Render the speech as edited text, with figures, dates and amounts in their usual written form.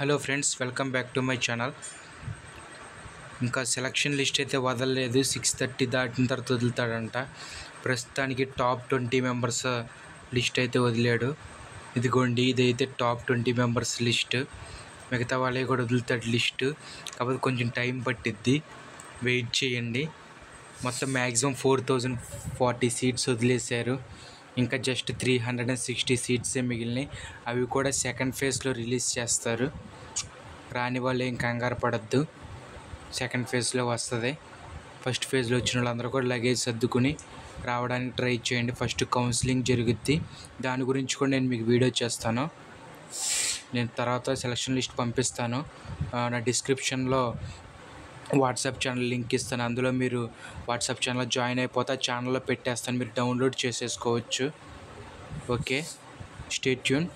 Hello friends, welcome back to my channel. ఇంకా selection list అయితే వదలలేదు. 6:30 దాటిన తర్వాత వదులుతాడంట. ప్రస్తుతానికి టాప్ 20 మెంబర్స్ లిస్ట్ అయితే వదిలాడు. ఇదిగోండి, ఇదైతే టాప్ 20 మెంబర్స్ లిస్ట్. మిగతా వాళ్ళే కూడా వదులుతాడు లిస్టు. కాకపోతే కొంచెం టైం పట్టిద్ది, వెయిట్ చేయండి. మొత్తం మ్యాక్సిమం 4040 సీట్స్ వదిలేశారు. ఇంకా జస్ట్ 360 సీట్సే మిగిలినాయి. అవి కూడా సెకండ్ ఫేజ్లో రిలీజ్ చేస్తారు. రాని వాళ్ళు ఏం కంగారు పడద్దు, సెకండ్ ఫేజ్లో వస్తుంది. ఫస్ట్ ఫేజ్లో వచ్చిన వాళ్ళందరూ కూడా లగేజ్ సర్దుకుని రావడానికి ట్రై చేయండి. ఫస్ట్ కౌన్సిలింగ్ జరుగుద్ది, దాని గురించి కూడా నేను మీకు వీడియో చేస్తాను. నేను తర్వాత సెలక్షన్ లిస్ట్ పంపిస్తాను. నా డిస్క్రిప్షన్లో వాట్సాప్ ఛానల్ లింక్ ఇస్తాను. అందులో మీరు వాట్సాప్ ఛానల్ జాయిన్ అయిపోతే ఆ ఛానల్లో పెట్టేస్తాను, మీరు డౌన్లోడ్ చేసేసుకోవచ్చు. Okay, stay tune.